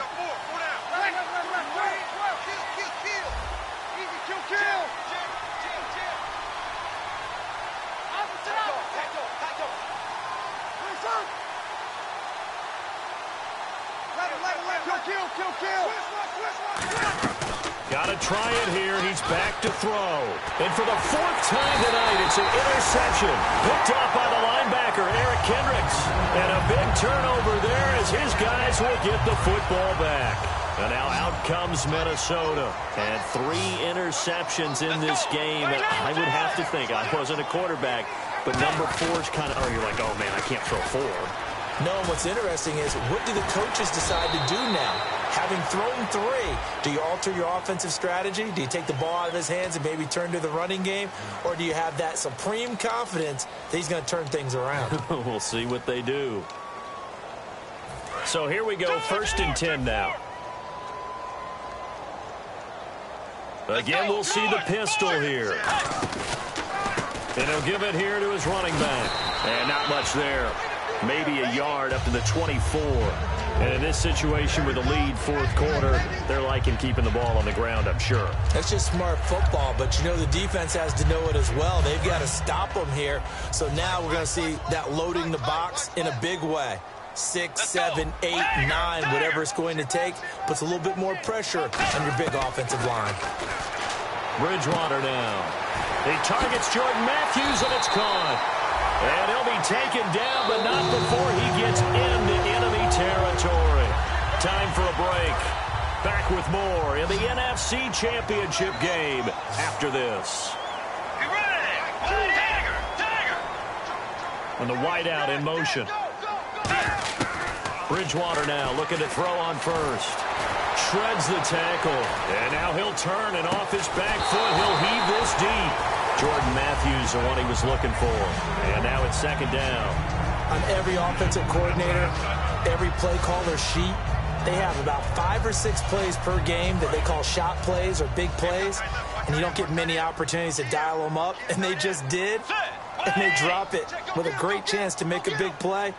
Got to try it here. He's back to throw. And for the 4th time tonight, it's an interception. Picked off by the linebacker, Eric Kendricks. And a big turnover there as his guys will get the football back. And now out comes Minnesota. And 3 interceptions in this game. I would have to think, I wasn't a quarterback, but number 4's kind of, you're like, oh, man, I can't throw 4. No, what's interesting is what do the coaches decide to do now? Having thrown 3, do you alter your offensive strategy? Do you take the ball out of his hands and maybe turn to the running game? Or do you have that supreme confidence that he's going to turn things around? We'll see what they do. So here we go, 1st and 10 now. Again, we'll see the pistol here. And he'll give it here to his running back. And not much there. Maybe a yard up to the 24. And in this situation with a lead 4th quarter, they're liking keeping the ball on the ground, I'm sure. That's just smart football, but you know the defense has to know it as well. They've got to stop them here. So now we're going to see that loading the box in a big way. 6, 7, 8, 9, whatever it's going to take, puts a little bit more pressure on your big offensive line. Bridgewater now. He targets Jordan Matthews, and it's caught. And he'll be taken down, but not before he gets into enemy territory. Time for a break. Back with more in the NFC Championship game after this. Get ready. Dagger. And the wideout in motion. Bridgewater now looking to throw on first. Shreds the tackle. And now he'll turn, and off his back foot, he'll heave this deep. Jordan Matthews, the one he was looking for. And now it's 2nd down. On every offensive coordinator, every play caller sheet, they have about 5 or 6 plays per game that they call shot plays or big plays, and you don't get many opportunities to dial them up, and they just did, and they drop it with a great chance to make a big play.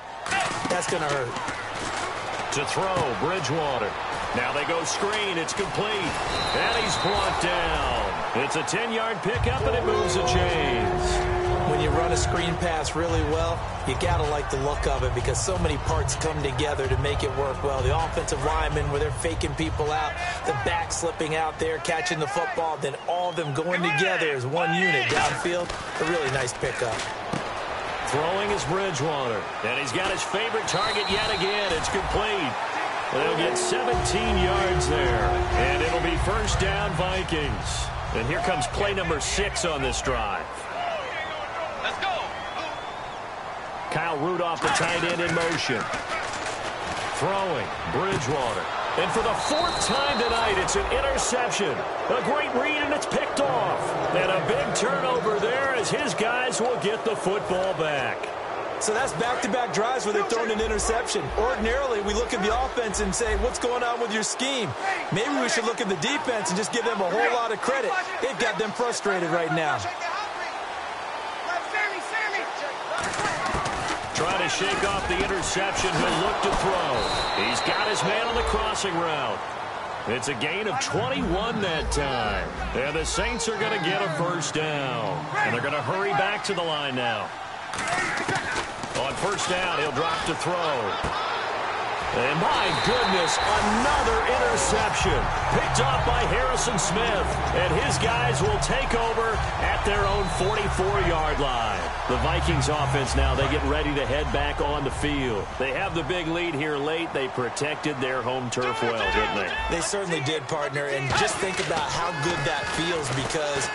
That's going to hurt. To throw, Bridgewater. Now they go screen. It's complete. And he's brought down. It's a 10-yard pickup, and it moves the chains. When you run a screen pass really well, you got to like the look of it because so many parts come together to make it work well. The offensive linemen, where they're faking people out, the back slipping out there, catching the football, then all of them going together as one unit downfield. A really nice pickup. Throwing is Bridgewater, and he's got his favorite target yet again. It's complete. They'll get 17 yards there, and it'll be first down Vikings. And here comes play number 6 on this drive. Let's go. Kyle Rudolph, the tight end, in motion. Throwing, Bridgewater. And for the 4th time tonight, it's an interception. A great read, and it's picked off. And a big turnover there as his guys will get the football back. So that's back-to-back drives where they've thrown an interception. Ordinarily, we look at the offense and say, what's going on with your scheme? Maybe we should look at the defense and just give them a whole lot of credit. They've got them frustrated right now. Trying to shake off the interception. He'll look to throw. He's got his man on the crossing route. It's a gain of 21 that time. And the Saints are going to get a first down. And they're going to hurry back to the line now. On first down, he'll drop to throw. And my goodness, another interception. Picked off by Harrison Smith. And his guys will take over at their own 44-yard line. The Vikings offense now, they get ready to head back on the field. They have the big lead here late. They protected their home turf well, didn't they? They certainly did, partner. And just think about how good that feels because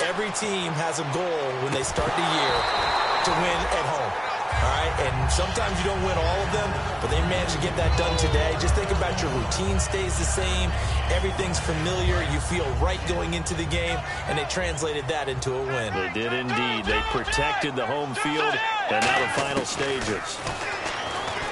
every team has a goal when they start the year to win at home. All right, and sometimes you don't win all of them, but they managed to get that done today. Just think about your routine stays the same. Everything's familiar. You feel right going into the game, and they translated that into a win. They did indeed. They protected the home field, and now the final stages.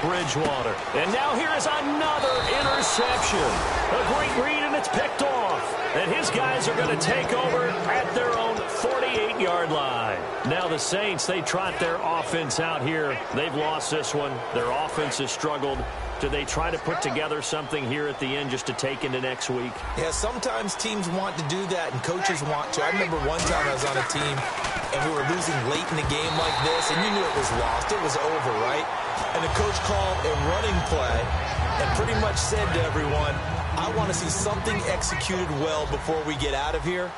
Bridgewater. And now here is another interception. A great read, and it's picked off. And his guys are going to take over at their own 48-yard line. Now the Saints, they trot their offense out here. They've lost this one. Their offense has struggled. Do they try to put together something here at the end just to take into next week? Yeah, sometimes teams want to do that, and coaches want to. I remember one time I was on a team, and we were losing late in the game like this, and you knew it was lost. It was over, right? And the coach called a running play and pretty much said to everyone, I want to see something executed well before we get out of here.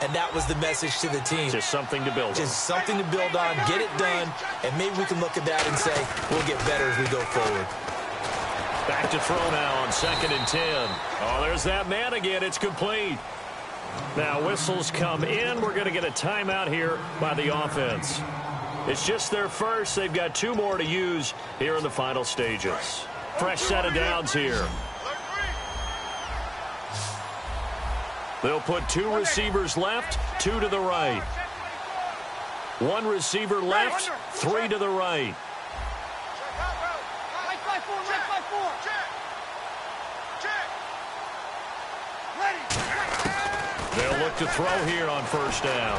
And that was the message to the team. Just something to build on. Just something to build on, get it done, and maybe we can look at that and say, we'll get better as we go forward. Back to throw now on 2nd and 10. Oh, there's that man again. It's complete. Now whistles come in. We're going to get a timeout here by the offense. It's just their first. They've got 2 more to use here in the final stages. Fresh set of downs here. They'll put 2 receivers left, 2 to the right. 1 receiver left, 3 to the right. They'll look to throw here on first down.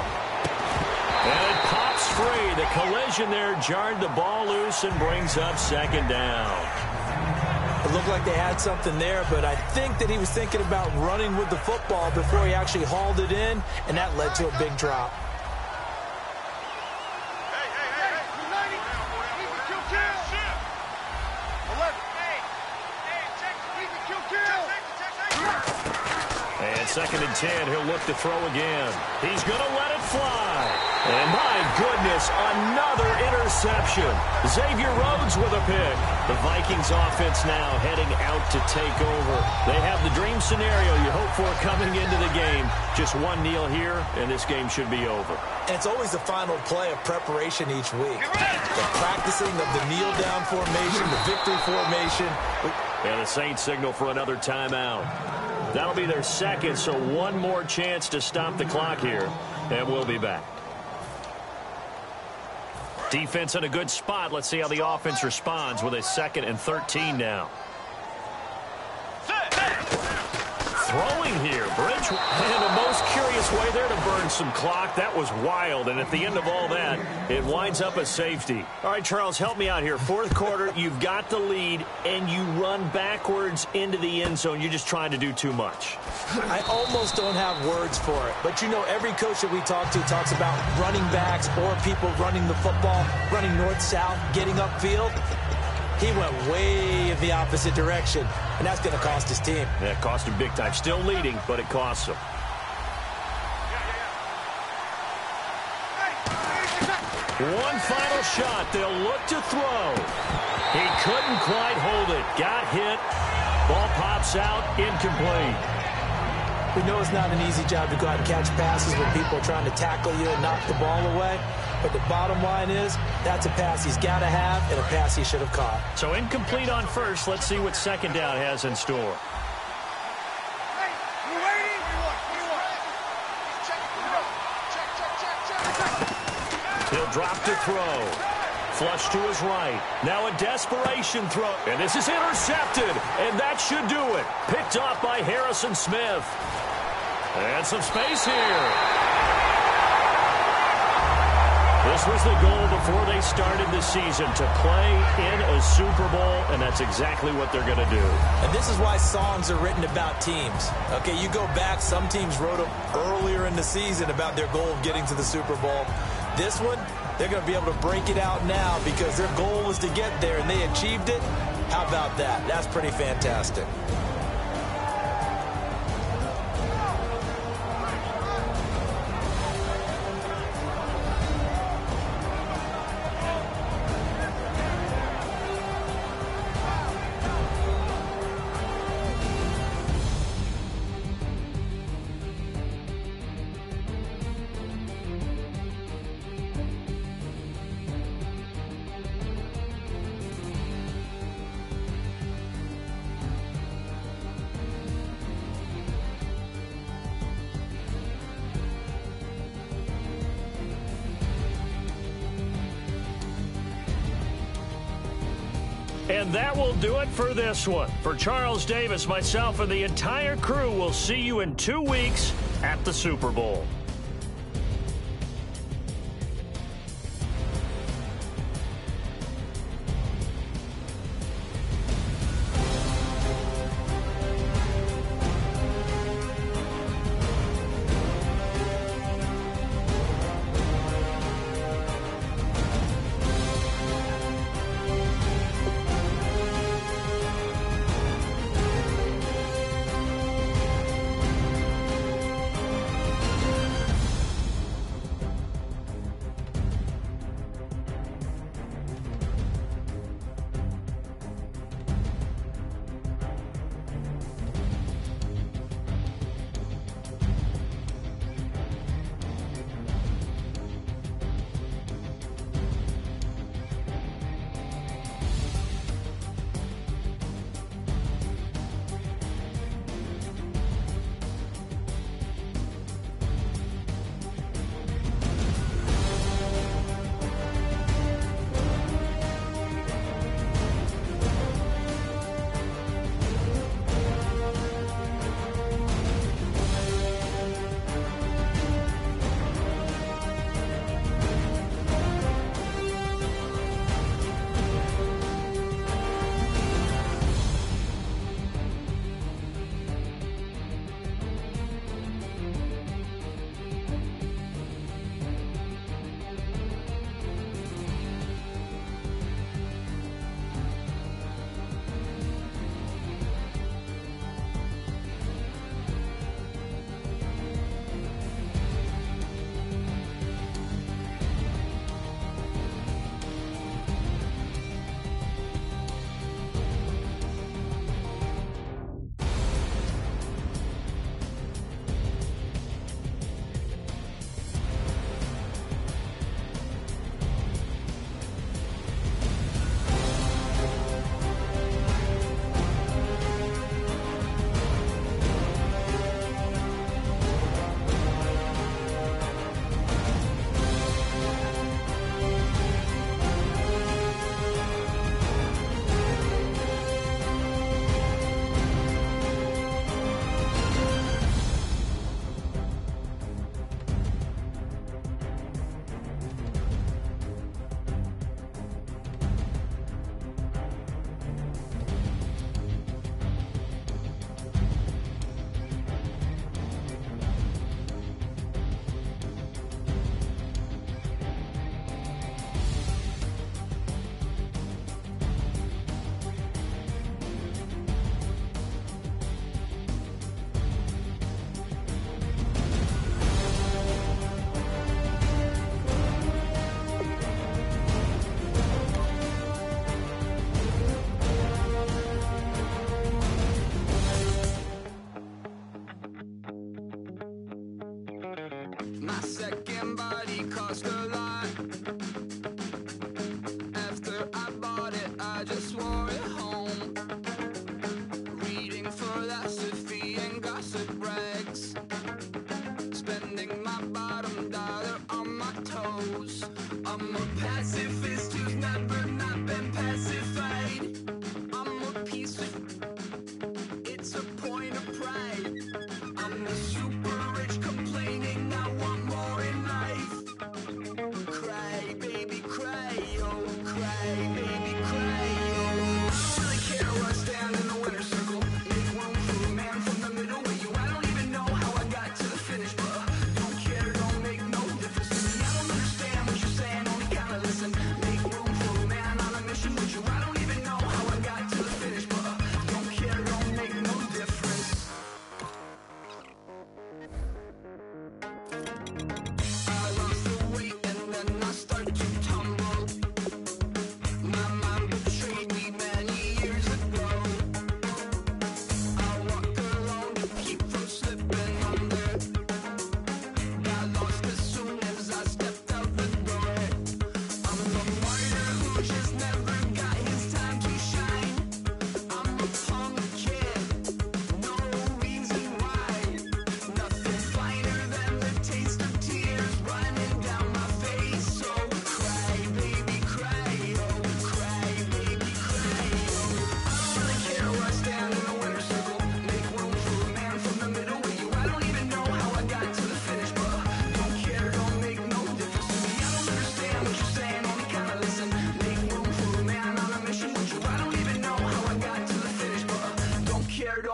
And it pops free. The collision there jarred the ball loose and brings up 2nd down. It looked like they had something there, but I think that he was thinking about running with the football before he actually hauled it in, and that led to a big drop. And 2nd and 10, he'll look to throw again. He's going to let it fly. And my goodness, another interception. Xavier Rhodes with a pick. The Vikings offense now heading out to take over. They have the dream scenario you hope for coming into the game. Just 1 kneel here, and this game should be over. And it's always the final play of preparation each week. The practicing of the kneel-down formation, the victory formation. And the Saints signal for another timeout. That'll be their 2nd, so 1 more chance to stop the clock here, and we'll be back. Defense in a good spot. Let's see how the offense responds with a 2nd and 13 now. Throwing here, Bridgewater. And the most curious way there to burn some clock. That was wild, and at the end of all that, it winds up a safety. All right, Charles, help me out here. 4th quarter, you've got the lead, and you run backwards into the end zone. You're just trying to do too much. I almost don't have words for it. But, you know, every coach that we talk to talks about running backs or people running the football, running north-south, getting upfield. He went way in the opposite direction, and that's going to cost his team. That cost him big time. Still leading, but it costs him. One final shot. They'll look to throw. He couldn't quite hold it. Got hit. Ball pops out. Incomplete. We know it's not an easy job to go out and catch passes when people are trying to tackle you and knock the ball away. But the bottom line is, that's a pass he's got to have and a pass he should have caught. So incomplete on first. Let's see what 2nd down has in store. He'll drop to throw. Flush to his right. Now a desperation throw. And this is intercepted. And that should do it. Picked off by Harrison Smith. And some space here. This was the goal before they started the season, to play in a Super Bowl, and that's exactly what they're going to do. And this is why songs are written about teams. Okay, you go back, some teams wrote them earlier in the season about their goal of getting to the Super Bowl. This one, they're going to be able to break it out now because their goal was to get there, and they achieved it. How about that? That's pretty fantastic. And that will do it for this one. For Charles Davis, myself, and the entire crew, will see you in 2 weeks at the Super Bowl.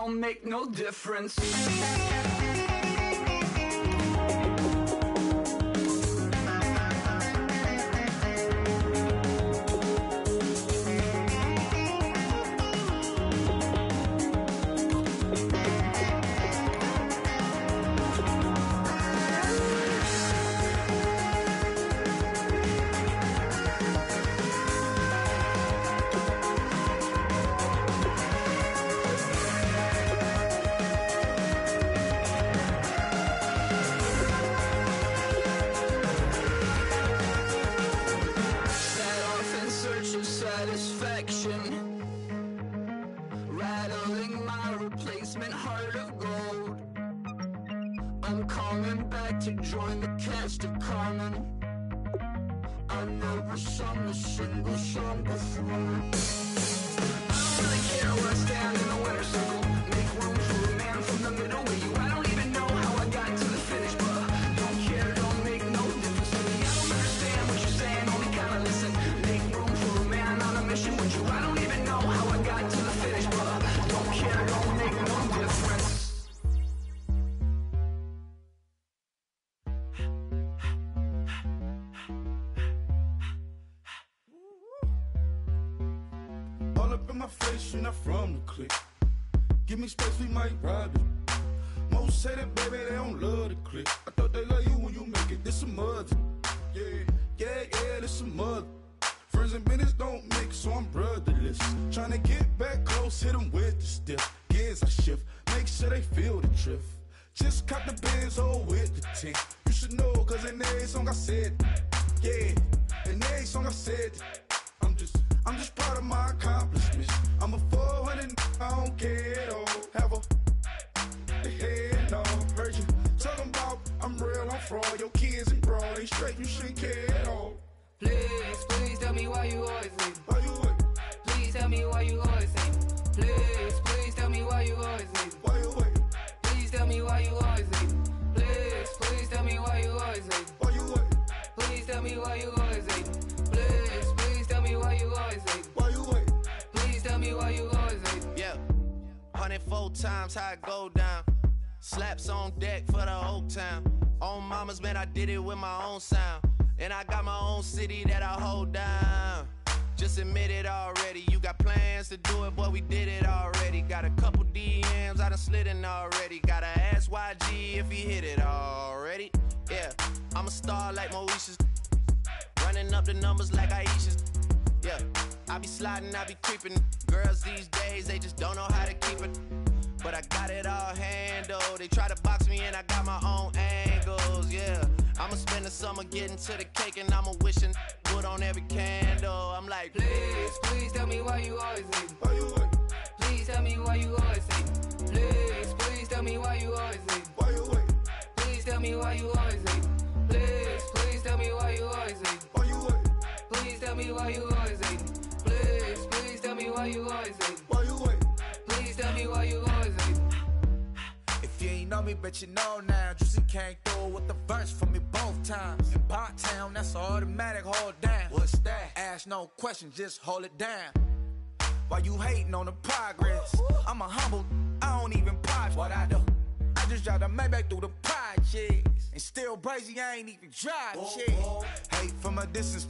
don't make no difference. Rattling my replacement heart of gold. I'm coming back to join the cast of Carmen. I never sung a single song before. I don't really care where I stand in the winner's circle. Make room for a man from the middle with you. I don't even know how I got to the finish, but don't care, don't make no difference to me. I don't understand what you're saying, only kinda listen. Make room for a man on a mission with you. I don't even know how I got to the finish, but don't care, don't make no difference. All up in my face, you're not from the clique. Give me space, we might rob it. Most say that, baby, they don't love the clique. I thought they love you when you make it. This some mother. Yeah, this some mother. Friends and business don't mix, so I'm brotherless. Tryna get back close, hit them with the stiff. Gears I shift, make sure they feel the drift. Just cop the Benz, hold with the 10. You should know, cause in every song I said, yeah, in every song I said, I'm just proud of my accomplishments. I'm a 400, I don't care at all. Have a head on. Heard you talking about I'm real, I'm fraud. Your kids and broad ain't straight, you shouldn't care at all. Please tell me why you always leave. Why you wait? Please tell me why you always leave. Please tell me why you always leave. Why you wait? Please tell me why you always leave. Please tell me why you always leave. Why you wait? Please tell me why you always leave. Please tell me why you always leave. Why you wait? Please tell me why you always leave. Yeah, 104 times how it go down. Slaps on deck for the whole town. On mamas, man, I did it with my own sound. And I got my own city that I hold down. Just admit it already. You got plans to do it, boy, we did it already. Got a couple DMs, I done slid in already. Gotta ask YG if he hit it already. Yeah, I'm a star like Moesha's. Running up the numbers like Aisha's. Yeah, I be sliding, I be creeping. Girls these days, they just don't know how to keep it. But I got it all handled. They try to box me and I got my own angles, yeah. I'ma spend the summer getting to the cake and I'ma wishing put on every candle. I'm like, Please tell me why you always leave. Why you wait? Please tell me why you always leave. Please tell me why you always leave. Why you wait? Please tell me why you always leave. Please tell me why you always leave. Why you wait? Please tell me why you always leave. Please tell me why you always leave. Why you wait? Please tell me why you always leave. If you ain't know me, bet you know now. Juicy came through with the verse for me both times. In Bot Town, that's automatic, hold down. What's that? Ask no question, just hold it down. Why you hating on the progress? I'm a humble, I don't even pop what I do. I just drive the Maybach through the projects. And still brazy, I ain't even drive shit. Hate from a distance.